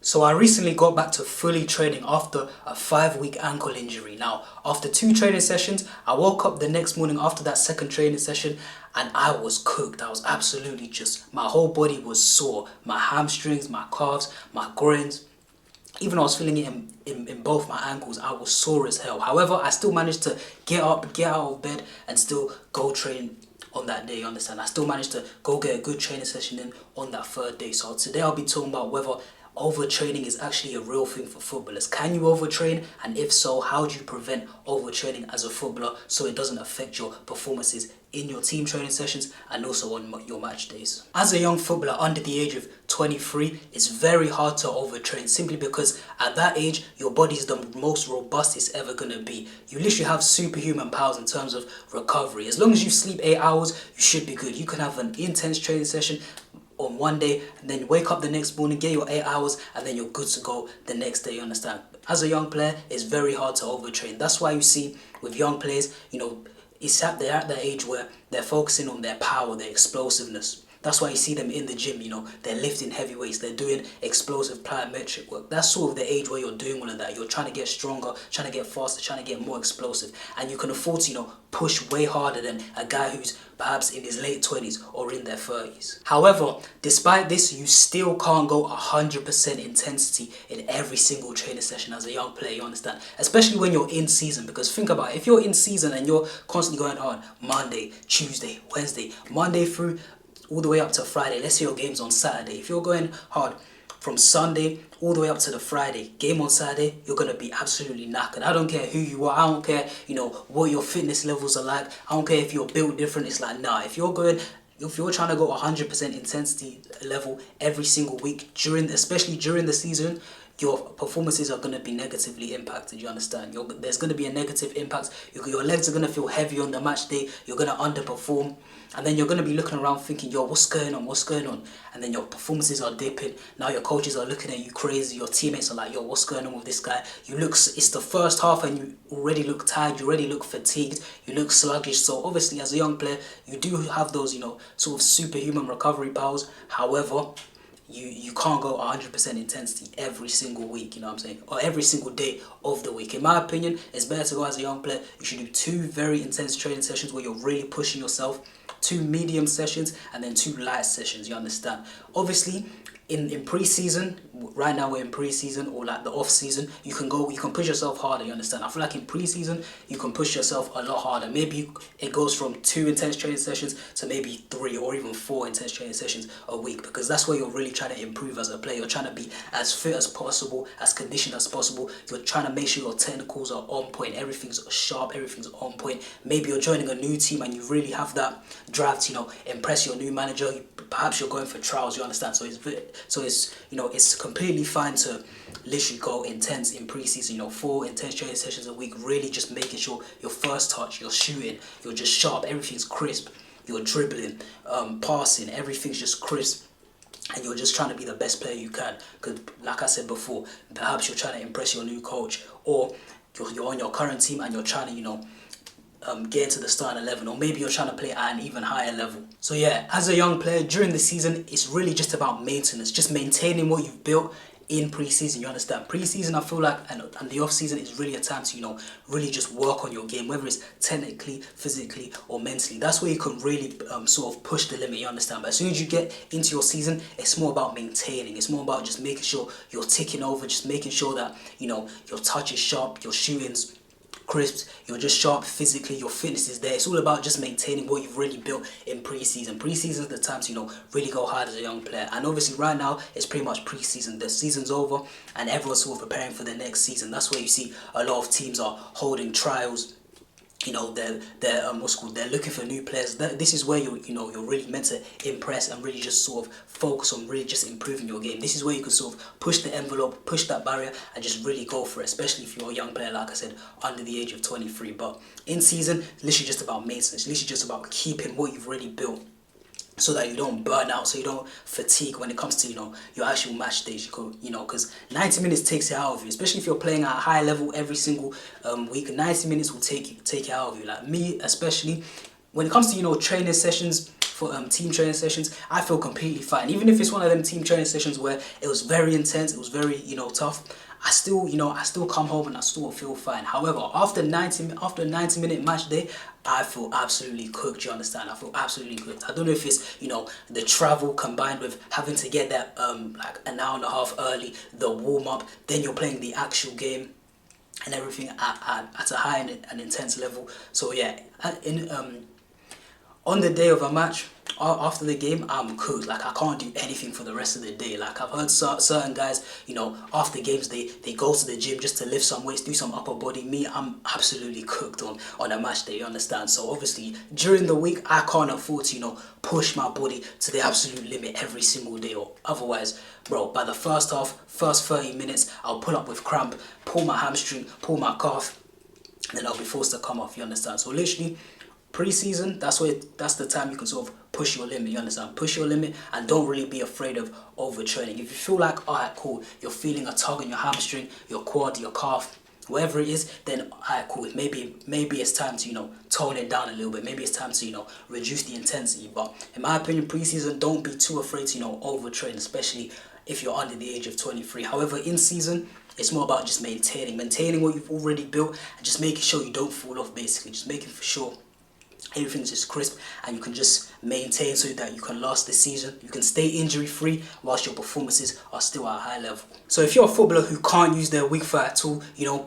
So I recently got back to fully training after a 5-week ankle injury. Now, after 2 training sessions, I woke up the next morning after that second training session and I was cooked. I was absolutely my whole body was sore. My hamstrings, my calves, my groins. Even I was feeling it in both my ankles. I was sore as hell. However, I still managed to get up, get out of bed and still go train on that day, you understand? I still managed to go get a good training session in on that 3rd day. So today I'll be talking about whether overtraining is actually a real thing for footballers. Can you overtrain? And if so, how do you prevent overtraining as a footballer so it doesn't affect your performances in your team training sessions and also on your match days? As a young footballer under the age of 23, it's very hard to overtrain simply because at that age, your body's the most robust it's ever going to be. You literally have superhuman powers in terms of recovery. As long as you sleep 8 hours, you should be good. You can have an intense training session on one day and then you wake up the next morning, get your 8 hours and then you're good to go the next day, you understand? As a young player, it's very hard to overtrain. That's why you see with young players, they're at that age where they're focusing on their power, their explosiveness. That's why you see them in the gym, they're lifting heavy weights, they're doing explosive plyometric work. That's sort of the age where you're doing all of that. You're trying to get stronger, trying to get faster, trying to get more explosive. And you can afford to, push way harder than a guy who's perhaps in his late 20s or in their 30s. However, despite this, you still can't go 100% intensity in every single training session as a young player, you understand? Especially when you're in season, because think about it, if you're in season and you're constantly going hard, Monday, Tuesday, Wednesday, Monday through all the way up to Friday. Let's say your game's on Saturday. If you're going hard from Sunday all the way up to the Friday, game on Saturday, you're going to be absolutely knackered. I don't care who you are. I don't care, what your fitness levels are like. I don't care if you're built different. It's like, nah, if you're trying to go 100% intensity level every single week, especially during the season, your performances are going to be negatively impacted, you understand? There's going to be a negative impact. Your legs are going to feel heavy on the match day. You're going to underperform. And then you're going to be looking around thinking, yo, what's going on? What's going on? And then your performances are dipping. Now your coaches are looking at you crazy. Your teammates are like, yo, what's going on with this guy? It's the first half and you already look tired. You already look fatigued. You look sluggish. So obviously as a young player, you do have those, sort of superhuman recovery powers. However, you can't go 100% intensity every single week, what I'm saying? Or every single day of the week. In my opinion, it's better to go as a young player. You should do 2 very intense training sessions where you're really pushing yourself, 2 medium sessions, and then 2 light sessions, you understand? Obviously, in pre-season, right now we're in pre-season or like the off-season, you can push yourself harder, you understand? I feel like in pre-season, you can push yourself a lot harder. Maybe it goes from 2 intense training sessions to maybe 3 or even 4 intense training sessions a week, because that's where you're really trying to improve as a player. You're trying to be as fit as possible, as conditioned as possible. You're trying to make sure your technicals are on point, everything's sharp, everything's on point. Maybe you're joining a new team and you really have that drive to, impress your new manager. Perhaps you're going for trials, you understand? So it's completely fine to literally go intense in pre-season, 4 intense training sessions a week, really just making sure your first touch, your shooting, you're just sharp, everything's crisp, you're dribbling, passing, everything's just crisp, and you're just trying to be the best player you can. Because like I said before, perhaps you're trying to impress your new coach, or you're on your current team and you're trying to, get into the starting 11, or maybe you're trying to play at an even higher level. So yeah, as a young player during the season, it's really just about maintenance, just maintaining what you've built in pre-season, you understand? Pre-season, I feel like, and the off-season is really a time to, really just work on your game, whether it's technically, physically, or mentally. That's where you can really sort of push the limit, you understand? But as soon as you get into your season, it's more about maintaining. It's more about just making sure you're ticking over, just making sure that, your touch is sharp, your shooting's crisps, you're just sharp physically, your fitness is there. It's all about just maintaining what you've really built in pre-season. Pre-season is the time to, really go hard as a young player. And obviously right now, it's pretty much pre-season. The season's over and everyone's sort of preparing for the next season. That's where you see a lot of teams are holding trials. They're looking for new players. This is where you're really meant to impress and really just sort of focus on really just improving your game. This is where you can sort of push the envelope, push that barrier, and just really go for it, especially if you're a young player, like I said, under the age of 23. But in season, it's literally just about maintenance. It's literally just about keeping what you've already built, so that you don't burn out, so you don't fatigue when it comes to, your actual match days, because 90 minutes takes it out of you, especially if you're playing at a high level every single week. 90 minutes will take it out of you. Like me, especially, when it comes to, training sessions for team training sessions, I feel completely fine. Even if it's one of them team training sessions where it was very intense, it was very, tough, I still come home and I still feel fine. However, after a 90-minute match day, I feel absolutely cooked. You understand? I feel absolutely cooked. I don't know if it's the travel combined with having to get there like an hour and a half early, the warm up, then you're playing the actual game and everything at a high and intense level. So yeah, on the day of a match, after the game, I'm cooked. Like, I can't do anything for the rest of the day. Like, I've heard certain guys, after games, they go to the gym just to lift some weights, do some upper body. Me, I'm absolutely cooked on a match day, you understand? So obviously, during the week, I can't afford to, push my body to the absolute limit every single day. Or otherwise, bro, by the first 30 minutes, I'll pull up with cramp, pull my hamstring, pull my calf, and then I'll be forced to come off, you understand? So literally, pre-season, that's the time you can sort of push your limit, you understand? Push your limit and don't really be afraid of overtraining. If you feel like, alright, cool, you're feeling a tug in your hamstring, your quad, your calf, whatever it is, then alright, cool, maybe it's time to, tone it down a little bit. Maybe it's time to, reduce the intensity. But in my opinion, pre-season, don't be too afraid to, overtrain, especially if you're under the age of 23. However, in season, it's more about just maintaining what you've already built and just making sure you don't fall off, basically. Just making for sure everything's just crisp and you can just maintain so that you can last the season. You can stay injury free whilst your performances are still at a high level. So if you're a footballer who can't use their weak foot at all,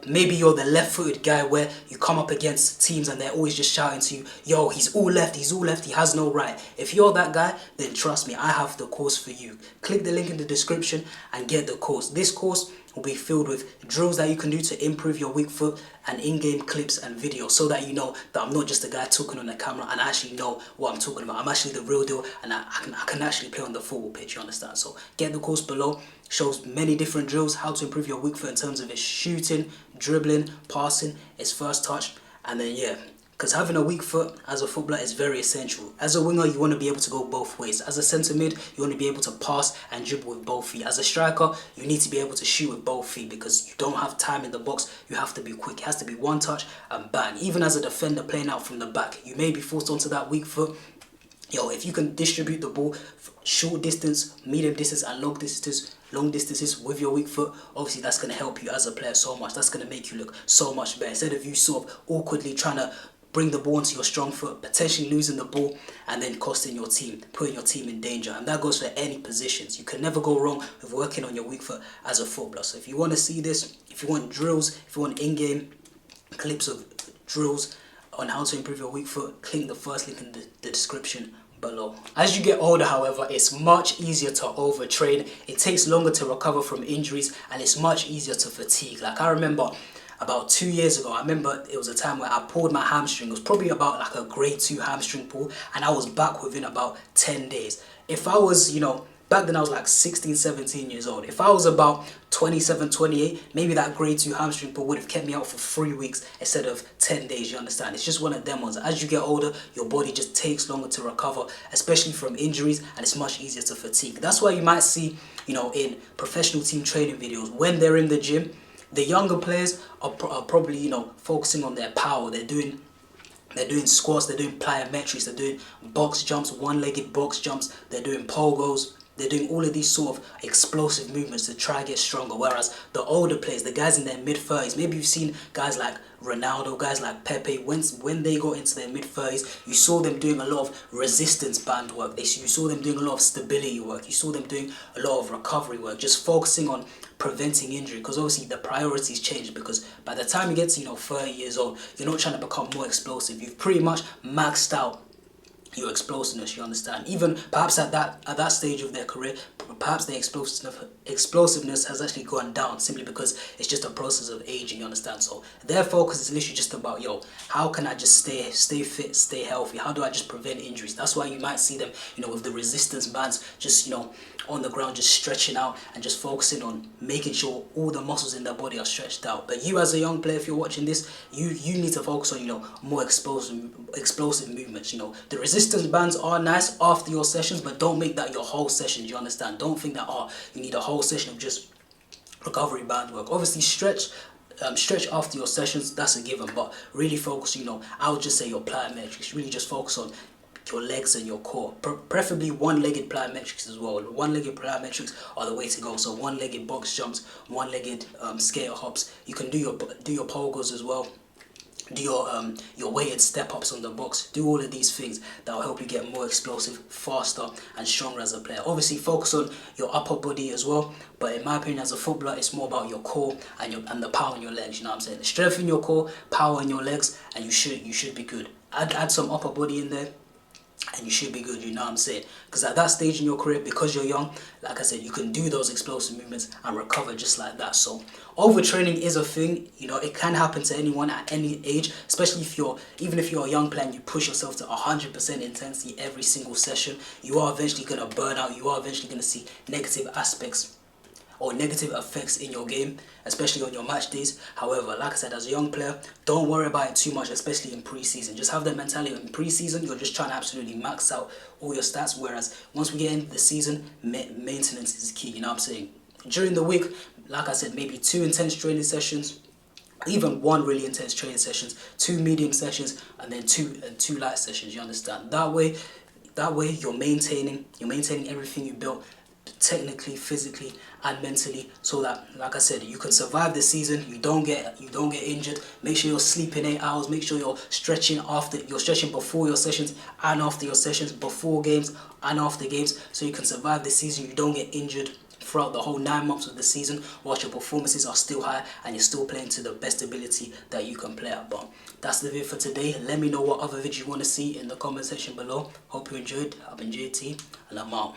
maybe you're the left-footed guy where you come up against teams and they're always just shouting to you, yo, he's all left, he has no right. If you're that guy, then trust me, I have the course for you. Click the link in the description and get the course. This course will be filled with drills that you can do to improve your weak foot and in-game clips and videos, so that you know that I'm not just a guy talking on the camera and I actually know what I'm talking about. I'm actually the real deal and I can actually play on the football pitch, you understand? So get the course below. Shows many different drills, how to improve your weak foot in terms of its shooting, dribbling, passing, its first touch, and then yeah. Because having a weak foot as a footballer is very essential. As a winger, you want to be able to go both ways. As a centre mid, you want to be able to pass and dribble with both feet. As a striker, you need to be able to shoot with both feet because you don't have time in the box. You have to be quick. It has to be one touch and bang. Even as a defender playing out from the back, you may be forced onto that weak foot. If you can distribute the ball short distance, medium distance and long distances with your weak foot, obviously that's going to help you as a player so much. That's going to make you look so much better. Instead of you sort of awkwardly trying to bring the ball into your strong foot, potentially losing the ball and then costing your team, putting your team in danger. And that goes for any positions. You can never go wrong with working on your weak foot as a footballer. So if you want to see this, if you want drills, if you want in-game clips of drills on how to improve your weak foot, click the first link in the description below. As you get older, however, it's much easier to overtrain. It takes longer to recover from injuries and it's much easier to fatigue. Like, I remember about 2 years ago, I remember it was a time where I pulled my hamstring. It was probably about like a grade 2 hamstring pull and I was back within about 10 days. If I was, back then I was like 16, 17 years old. If I was about 27, 28, maybe that grade 2 hamstring pull would have kept me out for 3 weeks instead of 10 days, you understand? It's just one of them ones. As you get older, your body just takes longer to recover, especially from injuries, and it's much easier to fatigue. That's why you might see, in professional team training videos, when they're in the gym, the younger players are probably, focusing on their power. They're doing squats, they're doing plyometrics, they're doing box jumps, one-legged box jumps, they're doing pogos. They're doing all of these sort of explosive movements to try and get stronger. Whereas the older players, the guys in their mid-30s, maybe you've seen guys like Ronaldo, guys like Pepe, when they got into their mid-30s, you saw them doing a lot of resistance band work. You saw them doing a lot of stability work. You saw them doing a lot of recovery work, just focusing on preventing injury, because obviously the priorities change, because by the time you get to 30 years old, you're not trying to become more explosive. You've pretty much maxed out your explosiveness, you understand? Even perhaps at that stage of their career, perhaps their explosiveness has actually gone down simply because it's just a process of aging, you understand? So their focus is literally just about, how can I just stay fit, stay healthy? How do I just prevent injuries? That's why you might see them, with the resistance bands, just, on the ground, just stretching out and just focusing on making sure all the muscles in their body are stretched out. But you as a young player, if you're watching this, you need to focus on, more explosive movements. The resistance bands are nice after your sessions, but don't make that your whole session, you understand? Don't think that, you need a whole session of just recovery band work. Obviously, stretch after your sessions, that's a given, but really focus, I would just say your plyometrics. Really just focus on your legs and your core. Preferably one-legged plyometrics as well. One-legged plyometrics are the way to go. So one-legged box jumps, one-legged skater hops. You can do your pogos as well. Do your weighted step-ups on the box. Do all of these things that will help you get more explosive, faster and stronger as a player. Obviously focus on your upper body as well, but in my opinion as a footballer, it's more about your core and the power in your legs. You know what I'm saying? The strength in your core, power in your legs, and you should be good. Add some upper body in there, and you should be good, you know what I'm saying? Because at that stage in your career, because you're young, like I said, you can do those explosive movements and recover just like that. So overtraining is a thing, you know, it can happen to anyone at any age, especially even if you're a young player and you push yourself to 100% intensity every single session. You are eventually going to burn out. You are eventually going to see negative aspects or negative effects in your game, especially on your match days. However, like I said, as a young player, don't worry about it too much, especially in pre-season. Just have that mentality. In pre-season, you're just trying to absolutely max out all your stats, whereas once we get into the season, maintenance is key, you know what I'm saying? During the week, like I said, maybe 2 intense training sessions, even 1 really intense training sessions, 2 medium sessions, and then two light sessions, you understand? That way you're maintaining everything you built, technically, physically and mentally, so that, like I said, you can survive the season. You don't get injured. Make sure you're sleeping 8 hours. Make sure you're stretching before your sessions and after your sessions, before games and after games, so you can survive the season. You don't get injured throughout the whole 9 months of the season, whilst your performances are still high and you're still playing to the best ability that you can play at. But that's the video for today. Let me know what other videos you want to see in the comment section below. Hope you enjoyed. I've been JT and I'm out.